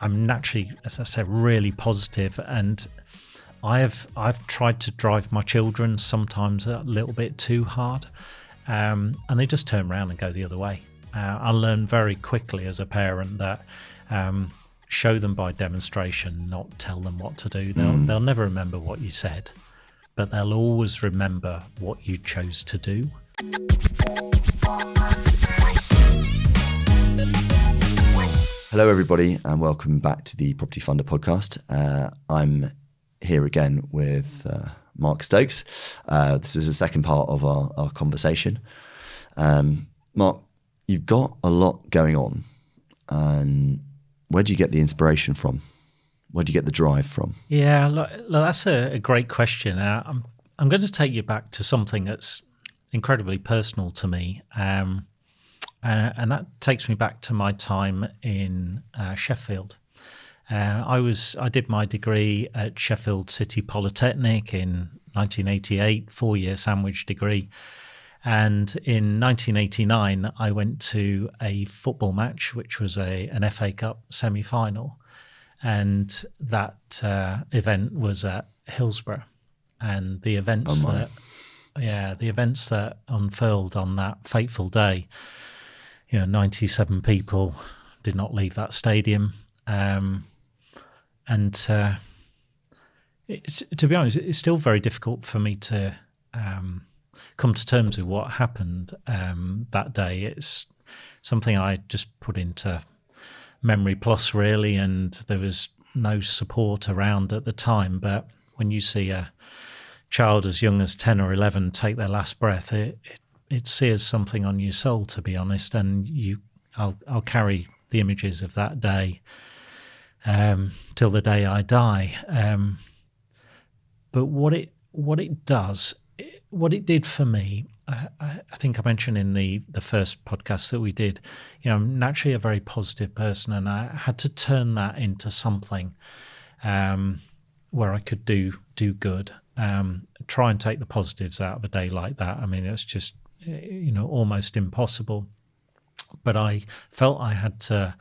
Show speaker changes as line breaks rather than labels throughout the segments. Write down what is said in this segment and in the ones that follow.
I'm naturally, as I said, really positive, and I've tried to drive my children sometimes a little bit too hard, and they just turn around and go the other way. I learned very quickly as a parent that show them by demonstration, not tell them what to do. They'll never remember what you said, but they'll always remember what you chose to do.
Hello, everybody, and welcome back to the Property Funder podcast. I'm here again with Mark Stokes. This is the second part of our conversation. Mark, you've got a lot going on, and where do you get the inspiration from? Where do you get the drive from?
Yeah, look, that's a great question. I'm going to take you back to something that's incredibly personal to me. And that takes me back to my time in Sheffield. I did my degree at Sheffield City Polytechnic in 1988, 4-year sandwich degree. And in 1989, I went to a football match, which was an FA Cup semi-final. And that event was at Hillsborough. And the events that unfurled on that fateful day, 97 people did not leave that stadium. To be honest, it's still very difficult for me to come to terms with what happened that day. It's something I just put into Memory Plus, really, and there was no support around at the time. But when you see a child as young as 10 or 11 take their last breath, it sears something on your soul, to be honest, and I'll carry the images of that day till the day I die. But what it did for me, I think I mentioned in the first podcast that we did, I'm naturally a very positive person, and I had to turn that into something where I could do good, try and take the positives out of a day like that. I mean, it's just almost impossible. But I felt I had to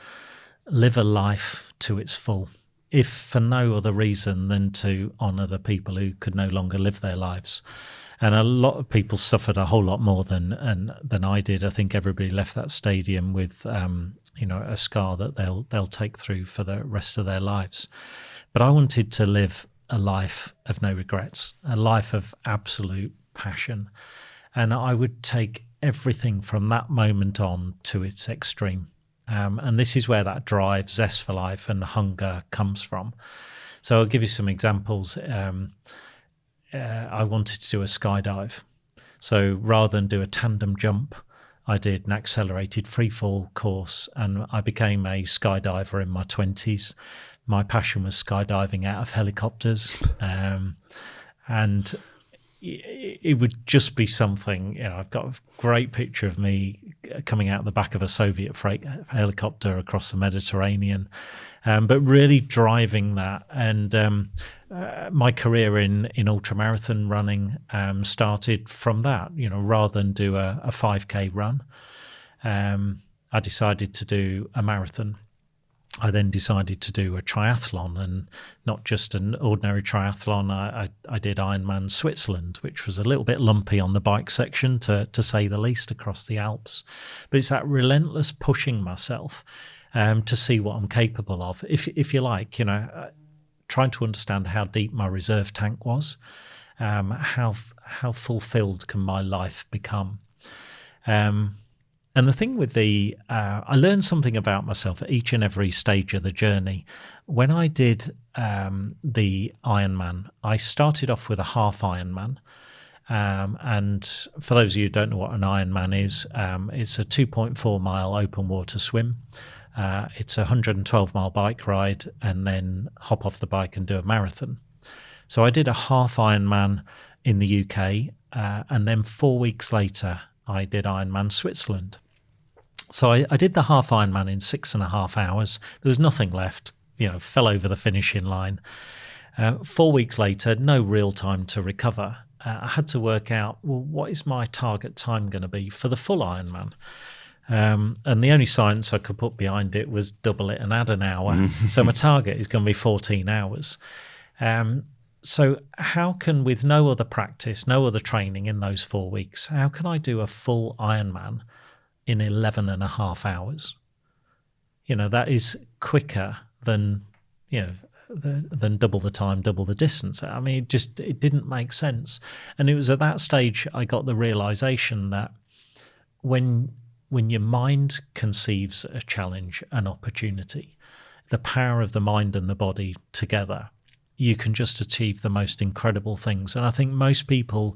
live a life to its full, if for no other reason than to honour the people who could no longer live their lives. And a lot of people suffered a whole lot more than I did. I think everybody left that stadium with a scar that they'll take through for the rest of their lives. But I wanted to live a life of no regrets, a life of absolute passion. And I would take everything from that moment on to its extreme. And this is where that drive, zest for life and hunger comes from. So I'll give you some examples. I wanted to do a skydive. So rather than do a tandem jump, I did an accelerated freefall course, and I became a skydiver in my 20s. My passion was skydiving out of helicopters. And it would just be something, I've got a great picture of me coming out the back of a Soviet freight helicopter across the Mediterranean, but really driving that. And my career in ultramarathon running started from that. Rather than do a 5K run, I decided to do a marathon. I then decided to do a triathlon, and not just an ordinary triathlon. I did Ironman Switzerland, which was a little bit lumpy on the bike section, to say the least, across the Alps. But it's that relentless pushing myself to see what I'm capable of, if you like, trying to understand how deep my reserve tank was, how fulfilled can my life become. And the thing with I learned something about myself at each and every stage of the journey. When I did the Ironman, I started off with a half Ironman. And for those of you who don't know what an Ironman is, it's a 2.4 mile open water swim. It's a 112 mile bike ride, and then hop off the bike and do a marathon. So I did a half Ironman in the UK, and then 4 weeks later, I did Ironman Switzerland. So I did the half Ironman in 6.5 hours. There was nothing left, fell over the finishing line. 4 weeks later, no real time to recover. I had to work out, what is my target time going to be for the full Ironman? And the only science I could put behind it was double it and add an hour. So my target is going to be 14 hours. So how can, with no other practice, no other training in those 4 weeks, how can I do a full Ironman in 11 and a half hours? That is quicker than, than double the time, double the distance. I mean, it didn't make sense. And it was at that stage I got the realization that when your mind conceives a challenge, an opportunity, the power of the mind and the body together, you can just achieve the most incredible things. And I think most people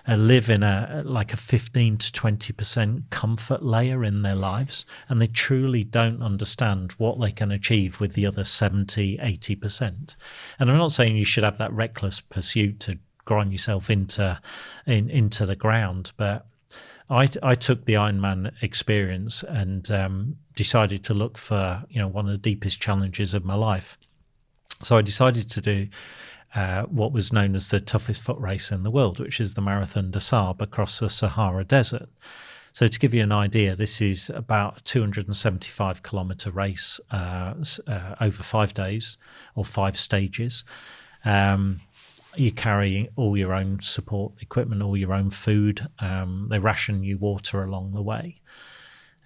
live in a 15 to 20% comfort layer in their lives, and they truly don't understand what they can achieve with the other 70, 80%. And I'm not saying you should have that reckless pursuit to grind yourself into the ground, but I took the Ironman experience and decided to look for one of the deepest challenges of my life. So I decided to do what was known as the toughest foot race in the world, which is the Marathon des Sables across the Sahara Desert. So to give you an idea, this is about a 275 kilometre race over 5 days or 5 stages. You carry all your own support equipment, all your own food. They ration you water along the way.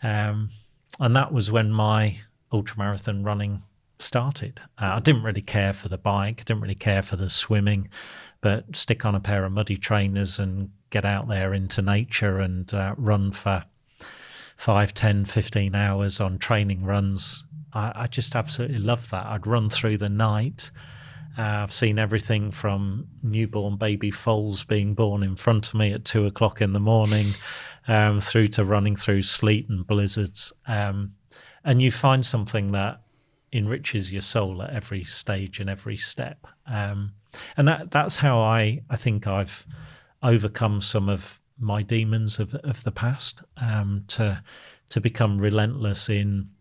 And that was when my ultramarathon running started. I didn't really care for the bike, I didn't really care for the swimming, but stick on a pair of muddy trainers and get out there into nature and run for 5, 10, 15 hours on training runs. I just absolutely loved that. I'd run through the night. I've seen everything from newborn baby foals being born in front of me at 2 o'clock in the morning through to running through sleet and blizzards. And you find something that enriches your soul at every stage and every step. And that's how I think I've overcome some of my demons of the past, to become relentless in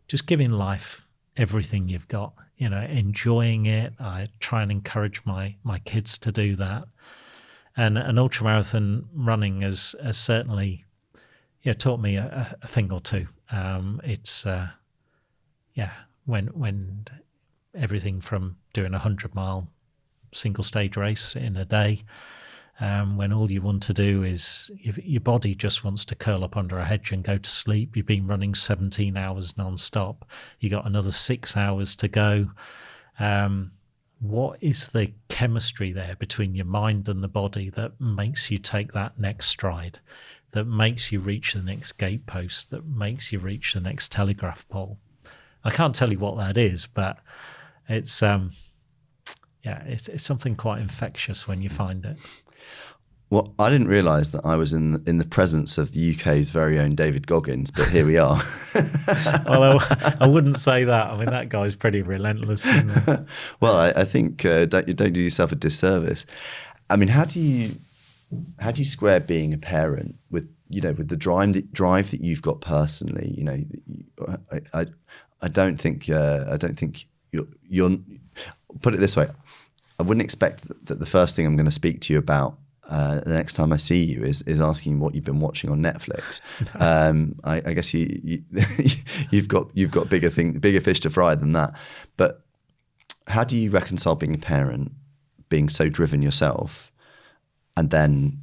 just giving life everything you've got, enjoying it. I try and encourage my kids to do that. And an ultramarathon running has certainly taught me a thing or two. When everything from doing a 100-mile single stage race in a day, when all you want to do is your body just wants to curl up under a hedge and go to sleep. You've been running 17 hours non-stop. You got another 6 hours to go. What is the chemistry there between your mind and the body that makes you take that next stride, that makes you reach the next gatepost, that makes you reach the next telegraph pole? I can't tell you what that is, but it's something quite infectious when you find it.
Well, I didn't realise that I was in the presence of the UK's very own David Goggins, but here we are.
Well, I wouldn't say that. I mean, that guy's pretty relentless, isn't he?
Well, I think don't do yourself a disservice. I mean, how do you square being a parent with the drive that you've got personally? I don't think you're. Put it this way, I wouldn't expect that the first thing I'm going to speak to you about the next time I see you is asking what you've been watching on Netflix. I guess you've got bigger fish to fry than that. But how do you reconcile being a parent, being so driven yourself, and then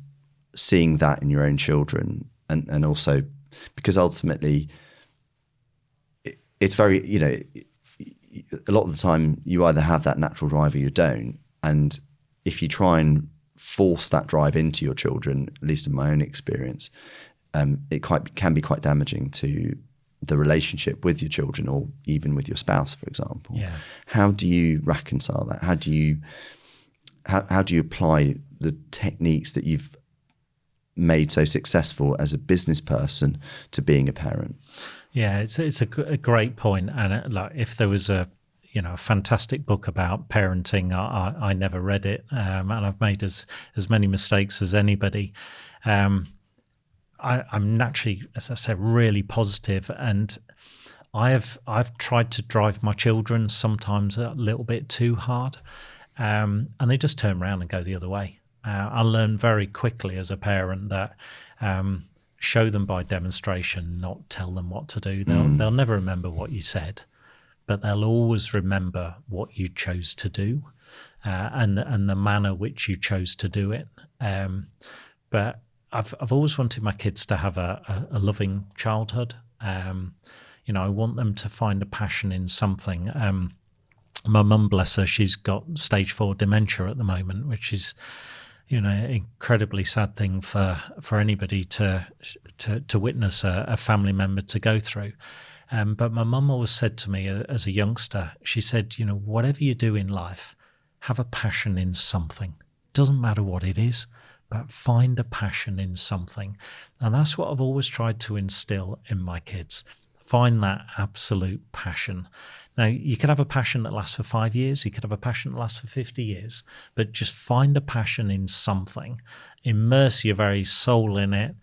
seeing that in your own children, and also because ultimately it's very, a lot of the time you either have that natural drive or you don't. And if you try and force that drive into your children, at least in my own experience, it can be quite damaging to the relationship with your children or even with your spouse, for example.
Yeah.
How do you reconcile that? How do you apply the techniques that you've made so successful as a business person to being a parent?
Yeah, it's a great point. And if there was a fantastic book about parenting, I never read it, and I've made as many mistakes as anybody. I'm naturally, as I said, really positive, and I've tried to drive my children sometimes a little bit too hard, and they just turn around and go the other way. I learned very quickly as a parent that show them by demonstration, not tell them what to do. They'll never remember what you said, but they'll always remember what you chose to do, and the manner which you chose to do it. But I've always wanted my kids to have a loving childhood. I want them to find a passion in something. My mum, bless her, she's got stage 4 dementia at the moment, which is, incredibly sad thing for anybody to witness a family member to go through. But my mum always said to me as a youngster, she said, whatever you do in life, have a passion in something. Doesn't matter what it is, but find a passion in something. And that's what I've always tried to instill in my kids. Find that absolute passion. Now, you could have a passion that lasts for 5 years, you could have a passion that lasts for 50 years, but just find a passion in something. Immerse your very soul in it,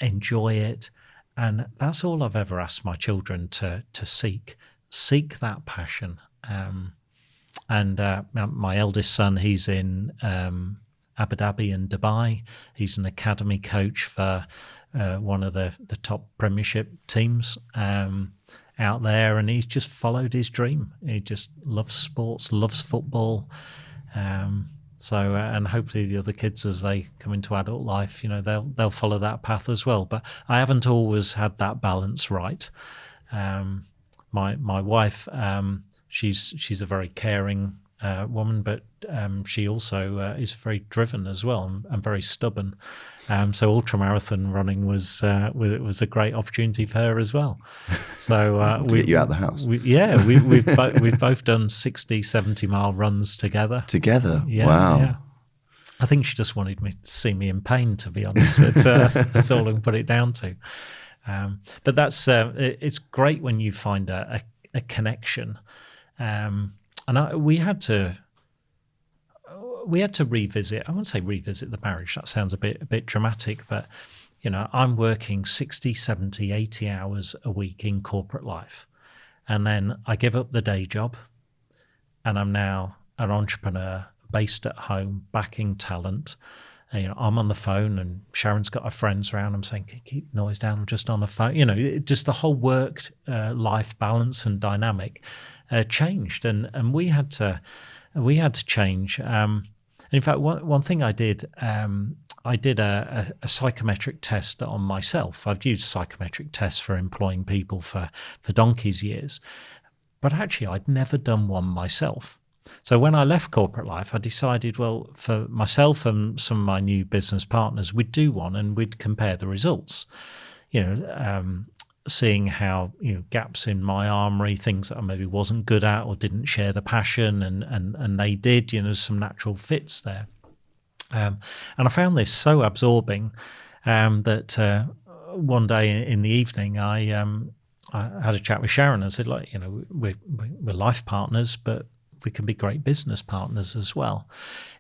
enjoy it. And that's all I've ever asked my children to seek. Seek that passion. My eldest son, he's in Abu Dhabi and Dubai. He's an academy coach for one of the top Premiership teams out there, and he's just followed his dream. He just loves sports, loves football. And hopefully the other kids, as they come into adult life, they'll follow that path as well. But I haven't always had that balance right. My wife, she's a very caring woman, but she also is very driven as well and very stubborn. So ultramarathon running was a great opportunity for her as well. So
to get you out of the house.
We've both done 60, 70-mile runs together.
Yeah, wow.
Yeah. I think she just wanted me to see me in pain, to be honest. But that's all I can put it down to. But that's it's great when you find a connection. We had to revisit. I wouldn't say revisit the marriage. That sounds a bit dramatic, but I'm working 60, 70, 80 hours a week in corporate life, and then I give up the day job, and I'm now an entrepreneur based at home, backing talent. I'm on the phone, and Sharon's got her friends around. I'm saying, "Can you keep noise down? I'm just on the phone." Just the whole work life balance and dynamic changed, and we had to change. In fact, one thing I did a psychometric test on myself. I've used psychometric tests for employing people for donkey's years, but actually I'd never done one myself. So when I left corporate life, I decided, well, for myself and some of my new business partners, we'd do one and we'd compare the results. Seeing how gaps in my armory, things that I maybe wasn't good at or didn't share the passion, and they did. Some natural fits there. And I found this so absorbing that one day in the evening, I had a chat with Sharon. I said, we're life partners, but we can be great business partners as well.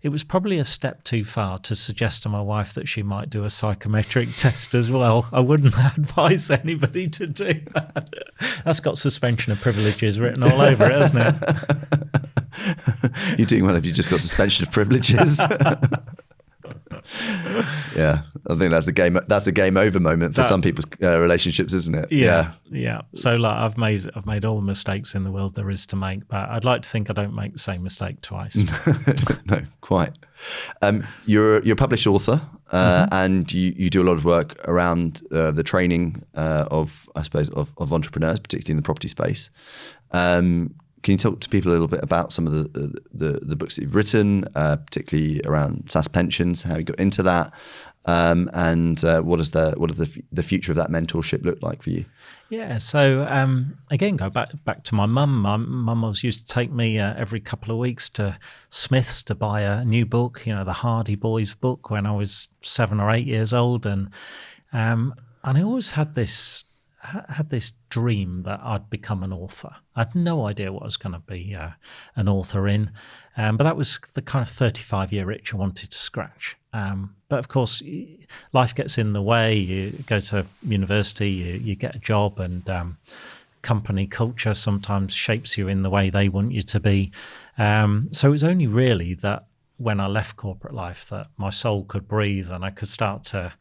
It was probably a step too far to suggest to my wife that she might do a psychometric test as well. I wouldn't advise anybody to do that. That's got suspension of privileges written all over it, hasn't
it? You're doing well if you just got suspension of privileges. Yeah, I think that's a game over moment for some people's relationships, isn't it?
Yeah. So I've made all the mistakes in the world there is to make, but I'd like to think I don't make the same mistake twice.
No, quite. You're a published author, and you do a lot of work around the training of entrepreneurs, particularly in the property space. Can you talk to people a little bit about some of the books that you've written, particularly around SASS pensions, how you got into that, and what does the future of that mentorship look like for you? Yeah,
so again, go back to my mum. My mum always used to take me every couple of weeks to Smith's to buy a new book, the Hardy Boys book, when I was 7 or 8 years old, and I always had this dream that I'd become an author. I had no idea what I was going to be an author in, but that was the kind of 35-year itch I wanted to scratch. But of course, life gets in the way. You go to university, you get a job, and company culture sometimes shapes you in the way they want you to be. So it was only really that when I left corporate life that my soul could breathe and I could start to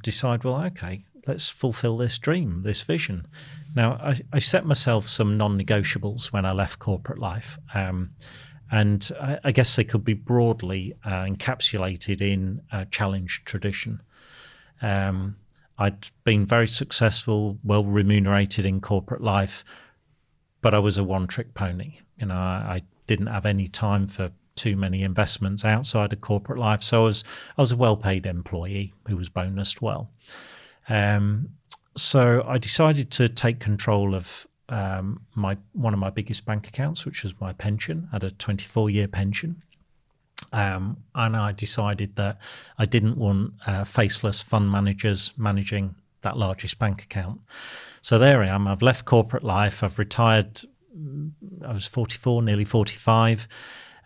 decide, well, okay, let's fulfill this dream, this vision. Now, I set myself some non-negotiables when I left corporate life. And I guess they could be broadly encapsulated in a challenge tradition. I'd been very successful, well remunerated in corporate life, but I was a one-trick pony. I didn't have any time for too many investments outside of corporate life. So I was a well-paid employee who was bonused well. So I decided to take control of one of my biggest bank accounts, which was my pension. I had a 24-year pension. And I decided that I didn't want faceless fund managers managing that largest bank account. So there I am. I've left corporate life. I've retired. I was 44, nearly 45.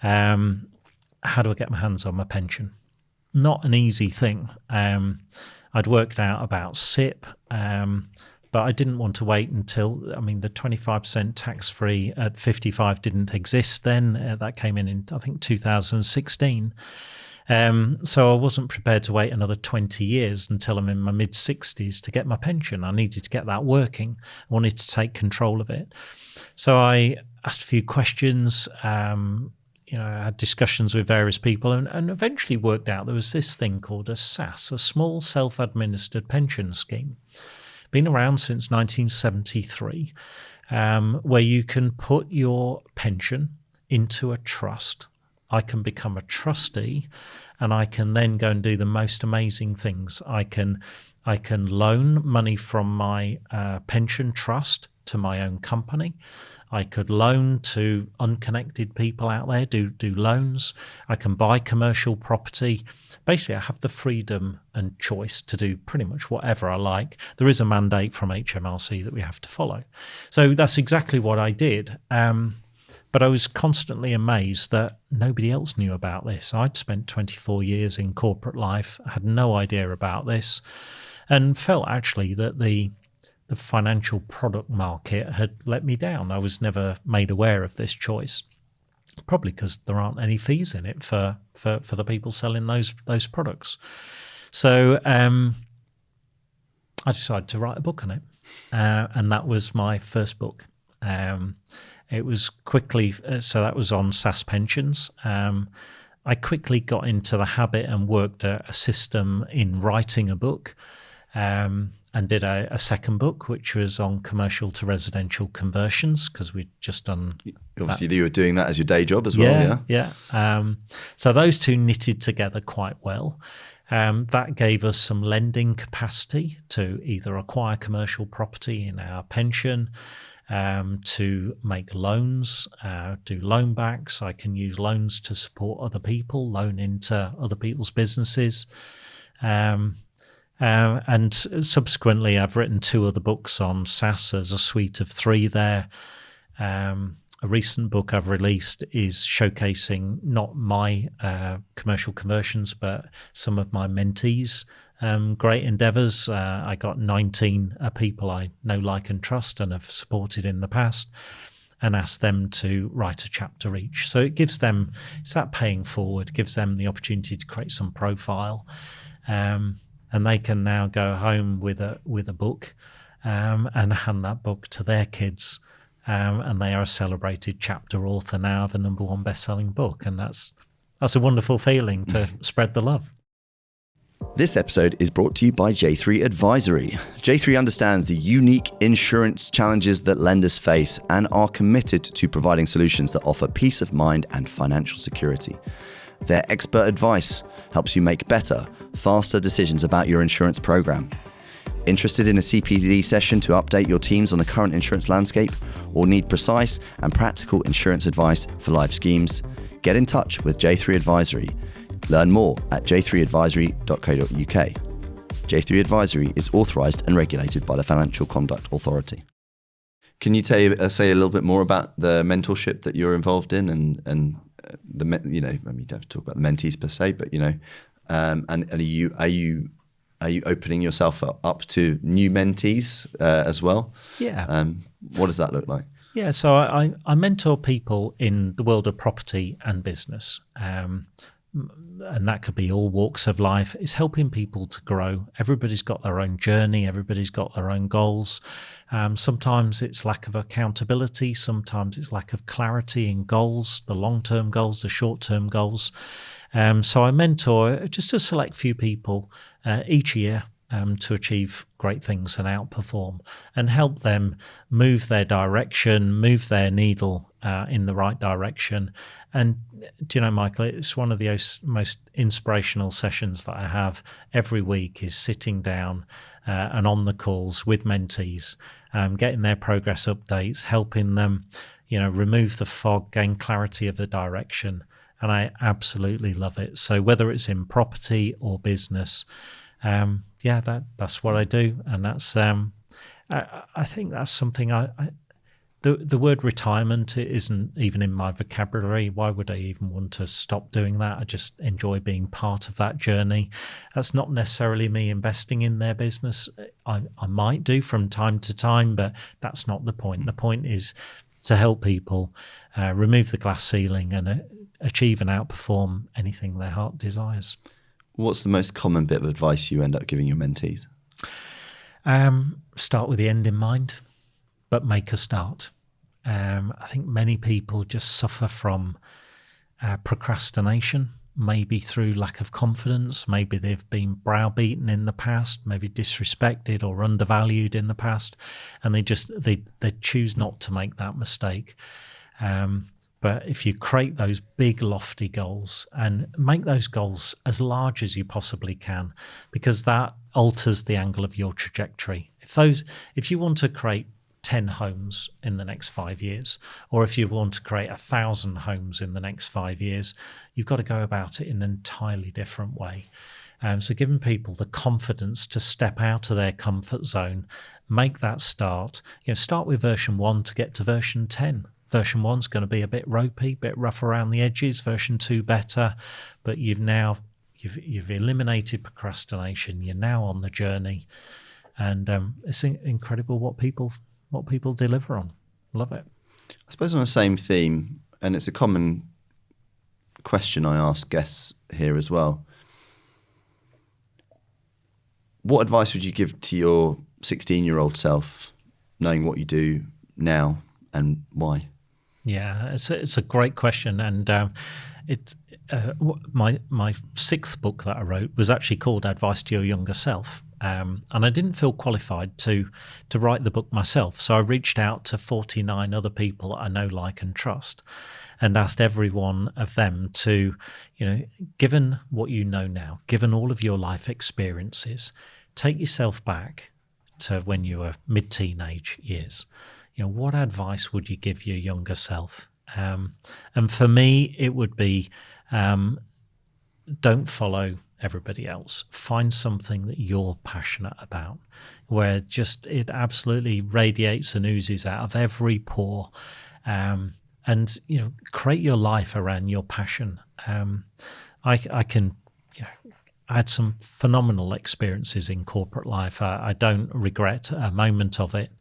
How do I get my hands on my pension? Not an easy thing. I'd worked out about SIP, but I didn't want to wait until, the 25% tax-free at 55 didn't exist then. That came in I think, 2016. So I wasn't prepared to wait another 20 years until I'm in my mid-60s to get my pension. I needed to get that working. I wanted to take control of it. So I asked a few questions, I had discussions with various people and eventually worked out there was this thing called a SASS, a small self-administered pension scheme. Been around since 1973, where you can put your pension into a trust. I can become a trustee and I can then go and do the most amazing things. I can loan money from my pension trust to my own company. I could loan to unconnected people out there, do loans. I can buy commercial property. Basically, I have the freedom and choice to do pretty much whatever I like. There is a mandate from HMRC that we have to follow. So that's exactly what I did. But I was constantly amazed that nobody else knew about this. I'd spent 24 years in corporate life, had no idea about this, and felt actually that the financial product market had let me down. I was never made aware of this choice, probably because there aren't any fees in it for the people selling those products. So I decided to write a book on it, and that was my first book. It was quickly, so that was on SASS pensions. I quickly got into the habit and worked a system in writing a book. And did a second book, which was on commercial to residential conversions, because we'd just done...
Obviously, you were doing that as your day job as well,
yeah? So those two knitted together quite well. That gave us some lending capacity to either acquire commercial property in our pension, to make loans, do loan backs. I can use loans to support other people, loan into other people's businesses. And subsequently, I've written 2 other books on SASS. There's a suite of 3 there. A recent book I've released is showcasing not my commercial conversions, but some of my mentees' great endeavours. I got 19 people I know, like and trust and have supported in the past, and asked them to write a chapter each. So it gives them, it's that paying forward, gives them the opportunity to create some profile. And they can now go home with a book and hand that book to their kids. And they are a celebrated chapter author now of a #1 best-selling book. And that's a wonderful feeling to spread the love.
This episode is brought to you by J3 Advisory. J3 understands the unique insurance challenges that lenders face and are committed to providing solutions that offer peace of mind and financial security. Their expert advice helps you make better, faster decisions about your insurance program. Interested in a CPD session to update your teams on the current insurance landscape, or need precise and practical insurance advice for life schemes? Get in touch with J3 Advisory. Learn more at j3advisory.co.uk. J3 Advisory is authorised and regulated by the Financial Conduct Authority. Can you say a little bit more about the mentorship that you're involved in and you don't have to talk about the mentees per se, but and are you opening yourself up to new mentees as well?
Yeah.
What does that look like?
Yeah, so I mentor people in the world of property and business. and that could be all walks of life, is helping people to grow. Everybody's got their own journey. Everybody's got their own goals. Sometimes it's lack of accountability. Sometimes it's lack of clarity in goals, the long-term goals, the short-term goals. So I mentor just a select few people each year to achieve great things and outperform, and help them move their direction, move their needle in the right direction. And do you know, Michael, it's one of the most inspirational sessions that I have every week, is sitting down and on the calls with mentees, getting their progress updates, helping them, remove the fog, gain clarity of the direction. And I absolutely love it. So whether it's in property or business, that's what I do. And that's I think that's something the word retirement isn't even in my vocabulary. Why would I even want to stop doing that? I just enjoy being part of that journey. That's not necessarily me investing in their business. I might do from time to time, but that's not the point. The point is to help people remove the glass ceiling and achieve and outperform anything their heart desires.
What's the most common bit of advice you end up giving your mentees?
Start with the end in mind, but make a start. I think many people just suffer from procrastination, maybe through lack of confidence. Maybe they've been browbeaten in the past, maybe disrespected or undervalued in the past, and they choose not to make that mistake. But if you create those big lofty goals and make those goals as large as you possibly can, because that alters the angle of your trajectory. If you want to create 10 homes in the next 5 years, or if you want to create 1,000 homes in the next 5 years, you've got to go about it in an entirely different way. So giving people the confidence to step out of their comfort zone, make that start. Start with version 1 to get to version 10. Version 1's going to be a bit ropey, a bit rough around the edges. Version 2 better, but you've eliminated procrastination. You're now on the journey, and it's incredible what people deliver on. Love it.
I suppose on the same theme, and it's a common question I ask guests here as well. What advice would you give to your 16-year-old self, knowing what you do now, and why?
Yeah, it's a great question, and my sixth book that I wrote was actually called Advice to Your Younger Self, and I didn't feel qualified to write the book myself, so I reached out to 49 other people I know, like, and trust, and asked every one of them to, given what you know now, given all of your life experiences, take yourself back to when you were mid-teenage years. What advice would you give your younger self? And for me, it would be, don't follow everybody else. Find something that you're passionate about, where it absolutely radiates and oozes out of every pore. And, create your life around your passion. I had some phenomenal experiences in corporate life. I don't regret a moment of it.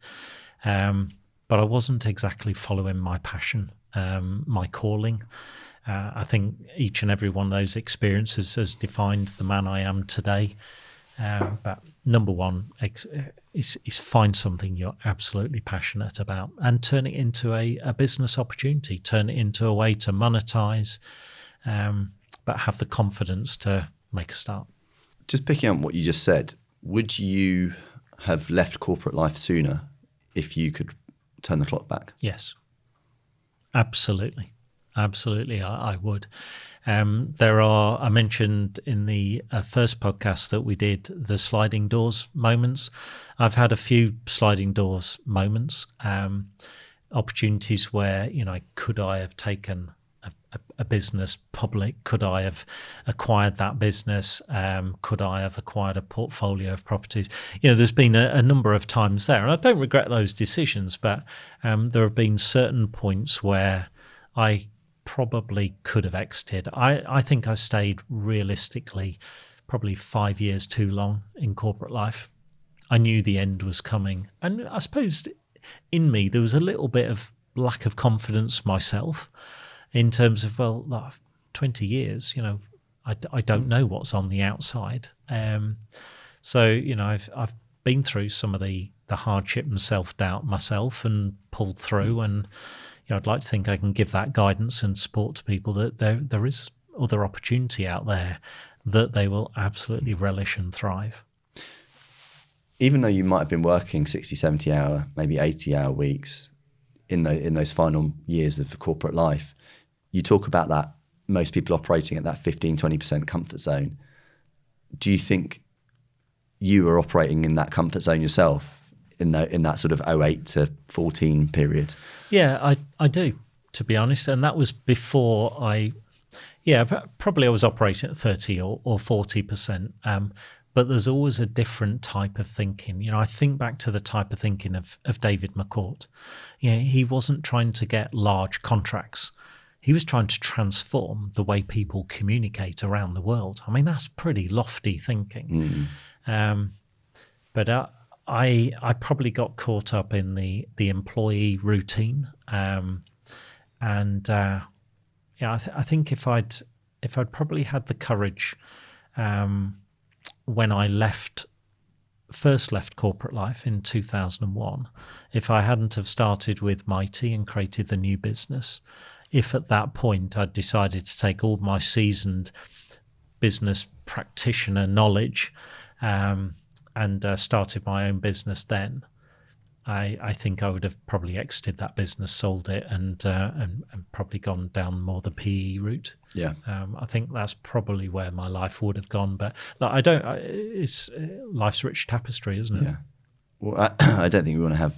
But I wasn't exactly following my passion, my calling. I think each and every one of those experiences has defined the man I am today. But number one is find something you're absolutely passionate about and turn it into a business opportunity, turn it into a way to monetize, but have the confidence to make a start.
Just picking up what you just said, would you have left corporate life sooner if you could turn the clock back?
Yes, absolutely. I would. I mentioned in the first podcast that we did the sliding doors moments. I've had a few sliding doors moments, opportunities where, could I have taken a business public? Could I have acquired that business? Could I have acquired a portfolio of properties? There's been a number of times there, and I don't regret those decisions, but there have been certain points where I probably could have exited. I think I stayed realistically probably 5 years too long in corporate life. I knew the end was coming, and I suppose in me there was a little bit of lack of confidence myself, in terms of, 20 years, I don't know what's on the outside. So, you know, I've been through some of the hardship and self-doubt myself and pulled through. And, you know, I'd like to think I can give that guidance and support to people that there is other opportunity out there that they will absolutely relish and thrive.
Even though you might have been working 60, 70 hour, maybe 80-hour weeks in those final years of the corporate life, you talk about that most people operating at that 15, 20% comfort zone. Do you think you were operating in that comfort zone yourself in that sort of 08 to 14 period?
Yeah, I do, to be honest. And that was before probably I was operating at 30 or 40%. But there's always a different type of thinking. You know, I think back to the type of thinking of David McCourt. You know, he wasn't trying to get large contracts. He was trying to transform the way people communicate around the world. I mean, that's pretty lofty thinking. But I probably got caught up in the employee routine. I think if I'd probably had the courage when I first left corporate life in 2001, if I hadn't have started with Mighty and created the new business, if at that point I'd decided to take all my seasoned business practitioner knowledge and started my own business then, I think I would have probably exited that business, sold it, and probably gone down more the PE route.
Yeah,
I think that's probably where my life would have gone. But like, it's life's rich tapestry, isn't it?
Yeah. Well, I don't think we want to have.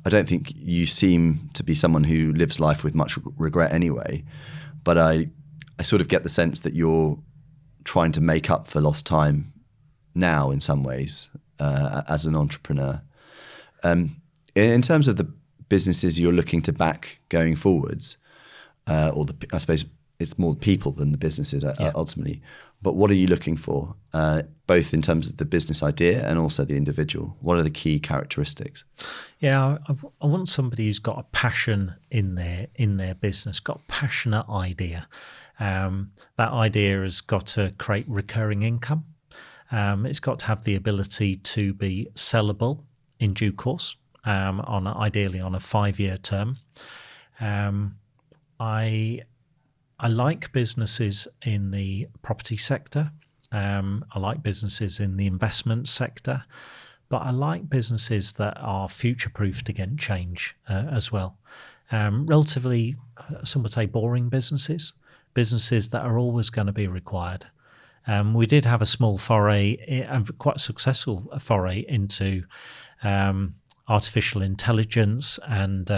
I don't think you seem to be someone who lives life with much regret anyway. But I sort of get the sense that you're trying to make up for lost time now in some ways as an entrepreneur. In terms of the businesses you're looking to back going forwards, I suppose it's more people than the businesses ultimately. But what are you looking for, both in terms of the business idea and also the individual? What are the key characteristics?
Yeah, I want somebody who's got a passion in their business, got a passionate idea. That idea has got to create recurring income. It's got to have the ability to be sellable in due course, ideally on a 5-year term. I like businesses in the property sector. I like businesses in the investment sector, but I like businesses that are future-proofed against change as well. Relatively, some would say, boring businesses that are always going to be required. We did have a small foray, quite a successful foray into artificial intelligence and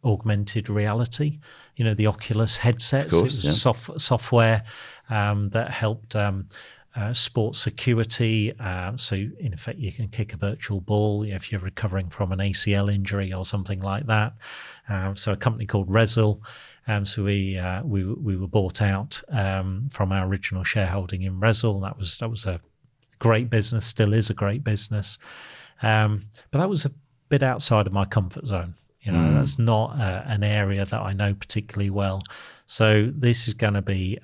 augmented reality. You know, the Oculus headsets.
Of course,
it was software that helped sports security. So in effect, you can kick a virtual ball if you're recovering from an ACL injury or something like that. So a company called Resil. So we were bought out from our original shareholding in Resil. That was a great business, still is a great business. But that was a bit outside of my comfort zone. You know, that's not an area that I know particularly well. So this is going to be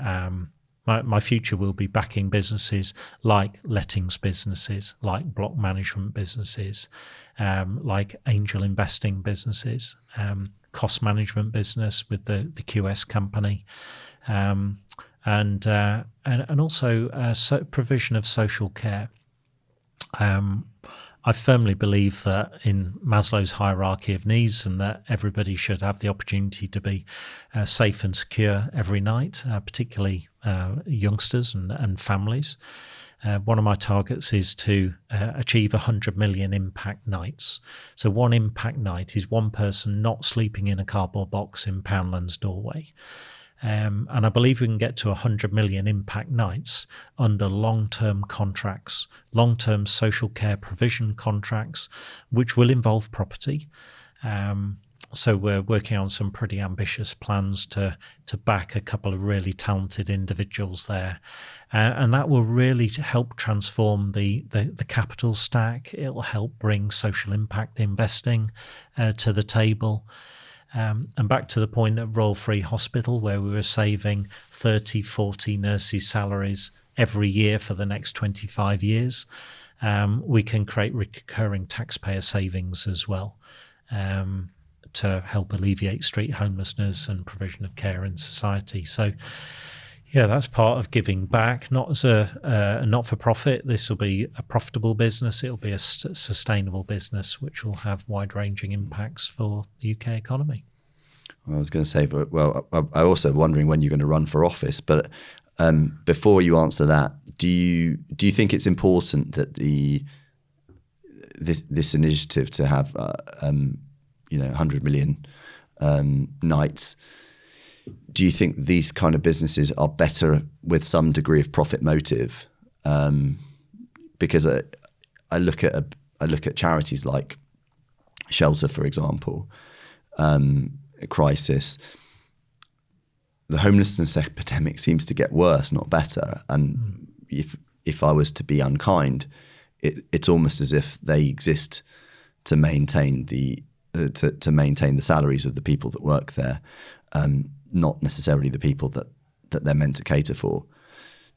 my future will be backing businesses like lettings businesses, like block management businesses, like angel investing businesses, cost management business with the QS company, and also provision of social care. I firmly believe that in Maslow's hierarchy of needs, and that everybody should have the opportunity to be safe and secure every night, particularly youngsters and families. One of my targets is to achieve 100 million impact nights. So one impact night is one person not sleeping in a cardboard box in Poundland's doorway. And I believe we can get to 100 million impact nights under long-term contracts, long-term social care provision contracts, which will involve property. So we're working on some pretty ambitious plans to back a couple of really talented individuals there. And that will really help transform the capital stack. It'll help bring social impact investing to the table. And back to the point at Royal Free Hospital, where we were saving 30, 40 nurses' salaries every year for the next 25 years, we can create recurring taxpayer savings as well, to help alleviate street homelessness and provision of care in society. So, yeah, that's part of giving back, not as a not-for-profit. This will be a profitable business. It'll be a sustainable business, which will have wide-ranging impacts for the UK economy.
I was going to say, but well, I also wondering when you're going to run for office. But before you answer that, do you think it's important that this initiative to have 100 million nights? Do you think these kind of businesses are better with some degree of profit motive? Because I look at charities like Shelter, for example, Crisis. The homelessness epidemic seems to get worse, not better. And if I was to be unkind, it's almost as if they exist to maintain the salaries of the people that work there, not necessarily the people that they're meant to cater for.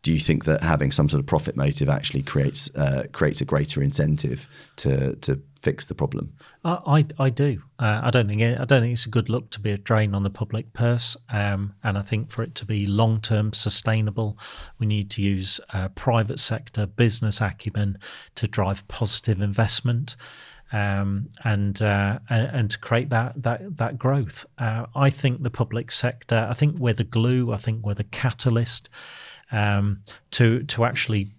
Do you think that having some sort of profit motive actually creates a greater incentive to fix the problem?
I do. I don't think it's a good look to be a drain on the public purse. And I think for it to be long-term sustainable, we need to use private sector business acumen to drive positive investment. And to create that growth. I think the public sector, I think we're the glue, I think we're the catalyst to actually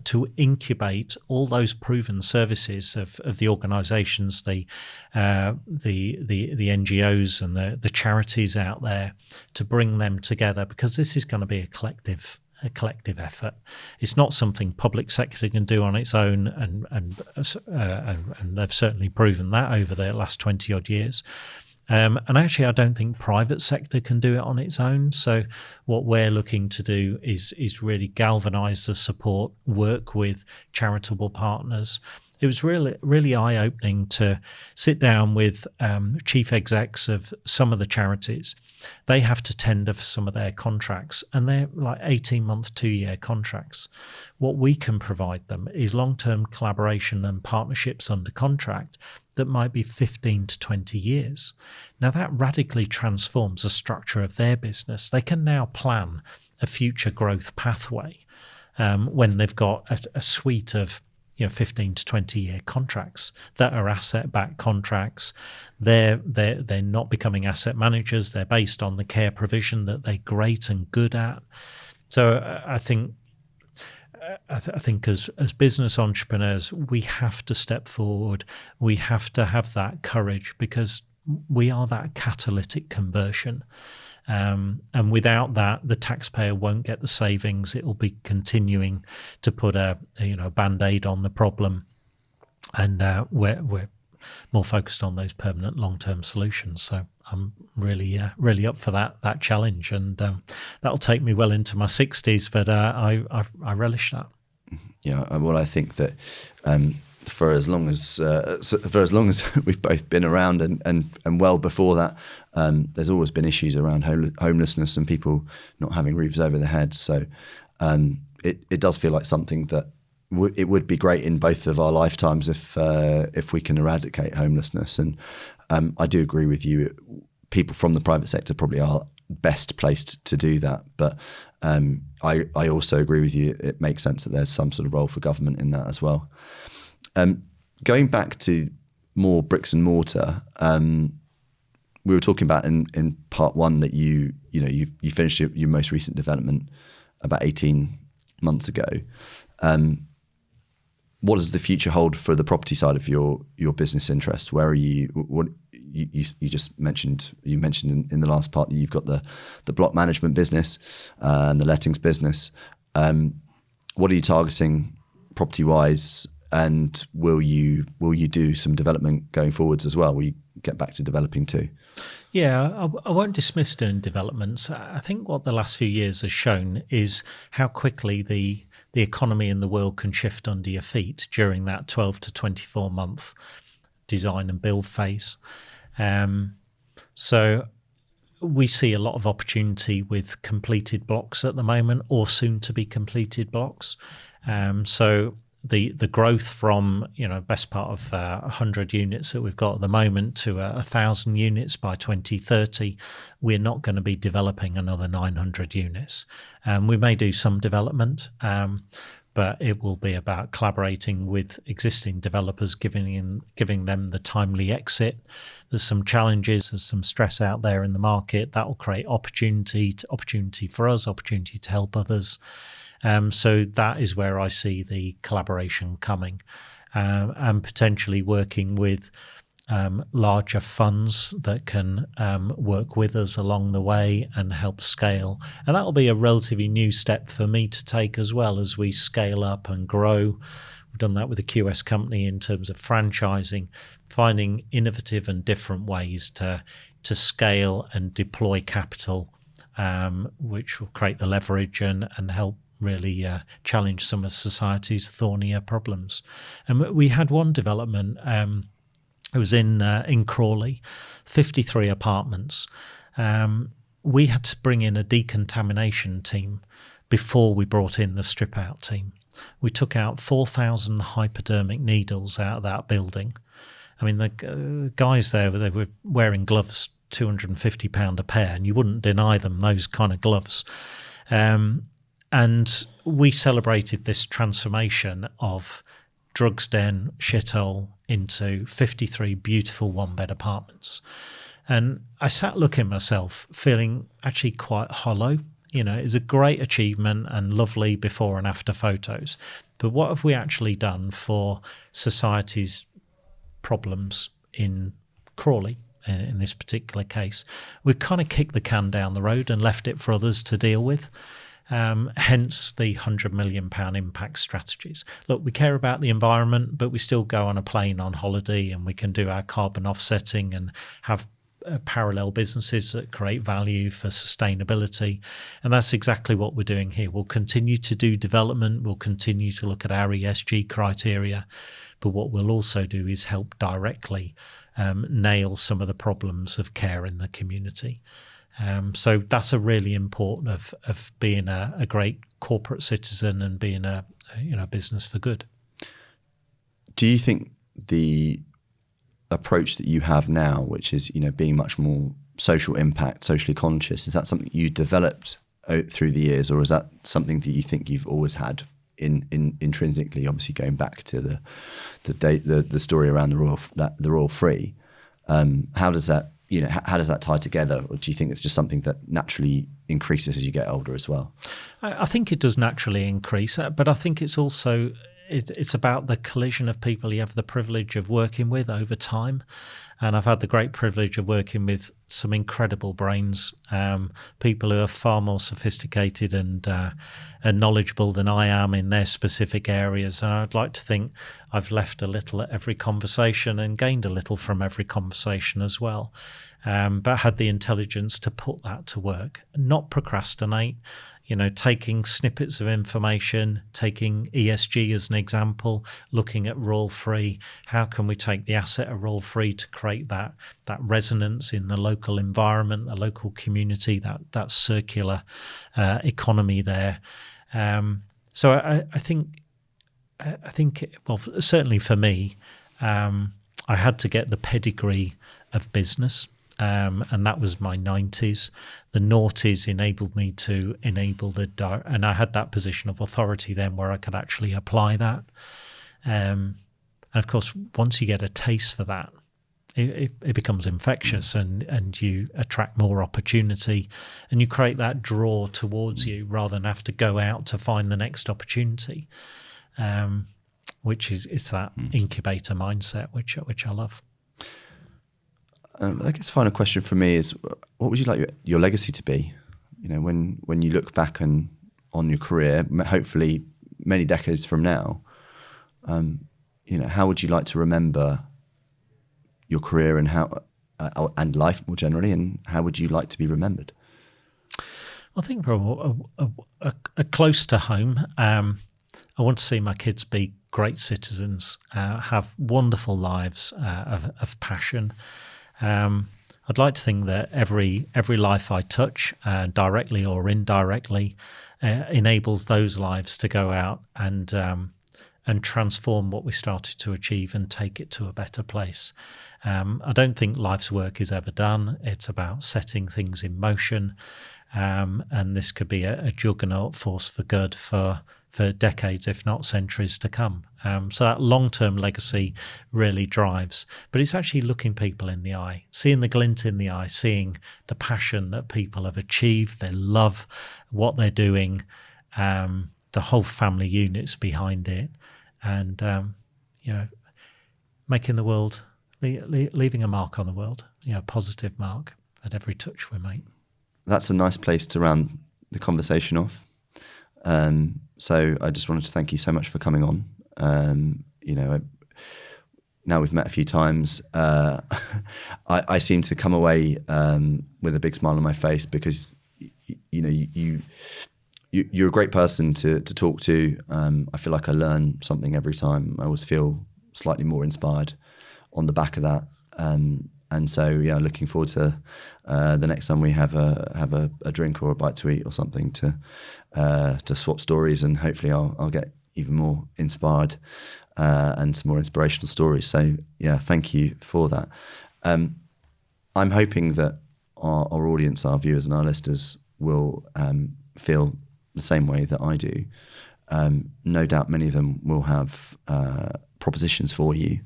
to incubate all those proven services of the organisations, the NGOs and the charities out there, to bring them together, because this is going to be a collective effort. It's not something public sector can do on its own, and they've certainly proven that over the last 20 odd years. And actually, I don't think private sector can do it on its own. So what we're looking to do is really galvanise the support, work with charitable partners. It was really eye-opening to sit down with chief execs of some of the charities. They have to tender for some of their contracts, and they're like 18-month, 2-year contracts. What we can provide them is long-term collaboration and partnerships under contract that might be 15 to 20 years. Now, that radically transforms the structure of their business. They can now plan a future growth pathway when they've got a suite of 15 to 20 year contracts that are asset-backed contracts. They're not becoming asset managers. They're based on the care provision that they're great and good at. So I think as business entrepreneurs, we have to step forward. We have to have that courage, because we are that catalytic conversion. And without that, the taxpayer won't get the savings. It will be continuing to put a band-aid on the problem, and we're more focused on those permanent long-term solutions. So I'm really up for that challenge, and that'll take me well into my 60s. But I relish that.
Yeah, well, I think that for as long as we've both been around, and well before that, there's always been issues around homelessness and people not having roofs over their heads. So it does feel like something that it would be great in both of our lifetimes if we can eradicate homelessness. And I do agree with you. People from the private sector probably are best placed to do that, but I also agree with you. It makes sense that there's some sort of role for government in that as well. Going back to more bricks and mortar, we were talking about in part one that you finished your most recent development about 18 months ago. What does the future hold for the property side of your business interest? Where are you? What you just mentioned? You mentioned in the last part that you've got the block management business and the lettings business. What are you targeting property wise? And will you do some development going forwards as well? Will you get back to developing too?
Yeah, I won't dismiss doing developments. I think what the last few years has shown is how quickly the economy in the world can shift under your feet during that 12 to 24 month design and build phase. So we see a lot of opportunity with completed blocks at the moment, or soon to be completed blocks. So the growth from best part of 100 units that we've got at the moment to 1,000 units by 2030, we're not going to be developing another 900 units. We may do some development, but it will be about collaborating with existing developers, giving them the timely exit. There's some challenges, there's some stress out there in the market that will create opportunity for us, opportunity to help others. So that is where I see the collaboration coming, and potentially working with larger funds that can work with us along the way and help scale. And that will be a relatively new step for me to take as well as we scale up and grow. We've done that with the QS company in terms of franchising, finding innovative and different ways to scale and deploy capital, which will create the leverage and help really challenge some of society's thornier problems. And we had one development. It was in Crawley, 53 apartments. We had to bring in a decontamination team before we brought in the strip out team. We took out 4,000 hypodermic needles out of that building. I mean, the guys there, they were wearing gloves, £250 a pair, and you wouldn't deny them those kind of gloves. And we celebrated this transformation of drugs den, shithole, into 53 beautiful one-bed apartments. And I sat looking at myself, feeling actually quite hollow. It's a great achievement and lovely before and after photos. But what have we actually done for society's problems in Crawley, in this particular case? We've kind of kicked the can down the road and left it for others to deal with. Hence the £100 million impact strategies. Look, we care about the environment, but we still go on a plane on holiday, and we can do our carbon offsetting and have parallel businesses that create value for sustainability. And that's exactly what we're doing here. We'll continue to do development. We'll continue to look at our ESG criteria. But what we'll also do is help directly nail some of the problems of care in the community. So that's a really important of being a great corporate citizen and being a business for good.
Do you think the approach that you have now, which is being much more social impact, socially conscious, is that something you developed through the years, or is that something that you think you've always had intrinsically? Obviously, going back to the story around the Royal Free, how does that? How does that tie together? Or do you think it's just something that naturally increases as you get older as well?
I think it does naturally increase, but I think it's also it's about the collision of people you have the privilege of working with over time. And I've had the great privilege of working with some incredible brains, people who are far more sophisticated and knowledgeable than I am in their specific areas. And I'd like to think I've left a little at every conversation and gained a little from every conversation as well. But had the intelligence to put that to work, not procrastinate. Taking snippets of information, taking ESG as an example, looking at Royal Free. How can we take the asset of Royal Free to create that resonance in the local environment, the local community, that circular economy there? So I think, well, certainly for me, I had to get the pedigree of business. And that was my 90s. The noughties enabled me to enable and I had that position of authority then where I could actually apply that. And of course, once you get a taste for that, it becomes infectious, and you attract more opportunity, and you create that draw towards you rather than have to go out to find the next opportunity, which is that incubator mindset, which I love.
I guess final question for me is, what would you like your legacy to be? When you look back on your career, hopefully many decades from now, how would you like to remember your career and life more generally, and how would you like to be remembered?
I think a close to home. I want to see my kids be great citizens, have wonderful lives of passion. I I'd like to think that every life I touch, directly or indirectly, enables those lives to go out and transform what we started to achieve and take it to a better place. I don't think life's work is ever done. It's about setting things in motion, and this could be a juggernaut force for good for decades, if not centuries to come. So that long-term legacy really drives. But it's actually looking people in the eye, seeing the glint in the eye, seeing the passion that people have achieved, they love what they're doing, the whole family units behind it, and making the world, leaving a mark on the world, a positive mark at every touch we make.
That's a nice place to round the conversation off. So I just wanted to thank you so much for coming on. Now we've met a few times. I seem to come away with a big smile on my face because you're a great person to talk to. I feel like I learn something every time. I always feel slightly more inspired on the back of that. And so, looking forward to the next time we have a drink or a bite to eat or something to swap stories, and hopefully I'll get even more inspired and some more inspirational stories. So, thank you for that. I'm hoping that our audience, our viewers and our listeners will feel the same way that I do. No doubt many of them will have propositions for you,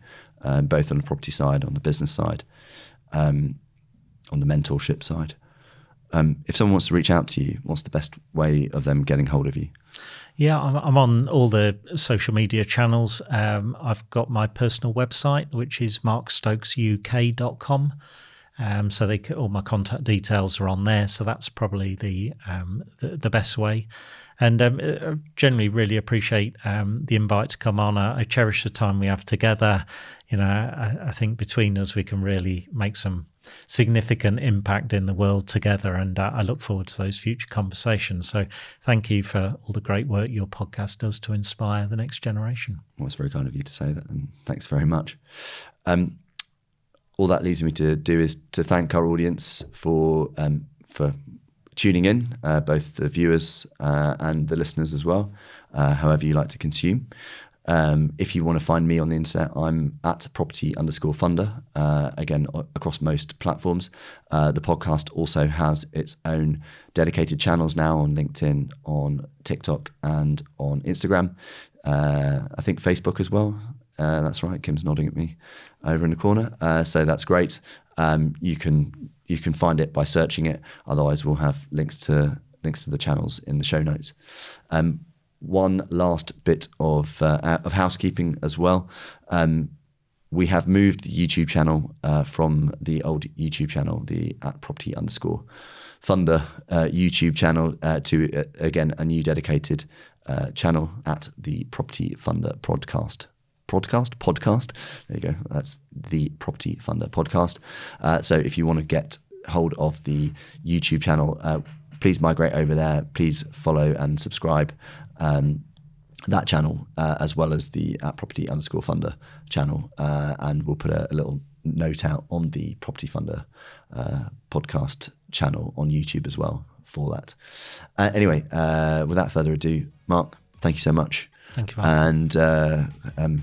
both on the property side, on the business side, on the mentorship side. If someone wants to reach out to you, what's the best way of them getting hold of you?
Yeah, I'm on all the social media channels. I've got my personal website, which is markstokesuk.com. So all my contact details are on there. So that's probably the best way. And generally really appreciate the invite to come on. I cherish the time we have together. I think between us we can really make some significant impact in the world together, and I look forward to those future conversations. So thank you for all the great work your podcast does to inspire the next generation.
Well, it's very kind of you to say that, and thanks very much. All that leaves me to do is to thank our audience for tuning in, both the viewers and the listeners as well, however you like to consume. If you want to find me on the internet, I'm at property_funder, again, across most platforms. The podcast also has its own dedicated channels now on LinkedIn, on TikTok, and on Instagram. I think Facebook as well. That's right. Kim's nodding at me over in the corner. So that's great. You can find it by searching it. Otherwise, we'll have links to the channels in the show notes. One last bit of housekeeping as well. We have moved the YouTube channel from the old YouTube channel, the @property_funder YouTube channel, to again a new dedicated channel at the Property Funder podcast. There you go. That's the Property Funder podcast. So if you want to get hold of the YouTube channel, please migrate over there. Please follow and subscribe that channel, as well as the @property_funder channel. And we'll put a little note out on the Property Funder podcast channel on YouTube as well for that. Anyway, without further ado, Mark, thank you so much.
Thank you, Mark.
And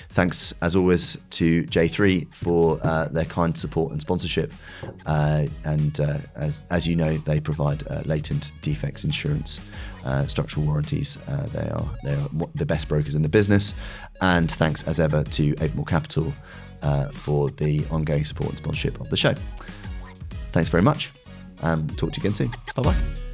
thanks, as always, to J3 for their kind support and sponsorship. And as you know, they provide latent defects insurance, structural warranties. They are the best brokers in the business. And thanks, as ever, to Avamore Capital for the ongoing support and sponsorship of the show. Thanks very much. Talk to you again soon. Bye-bye.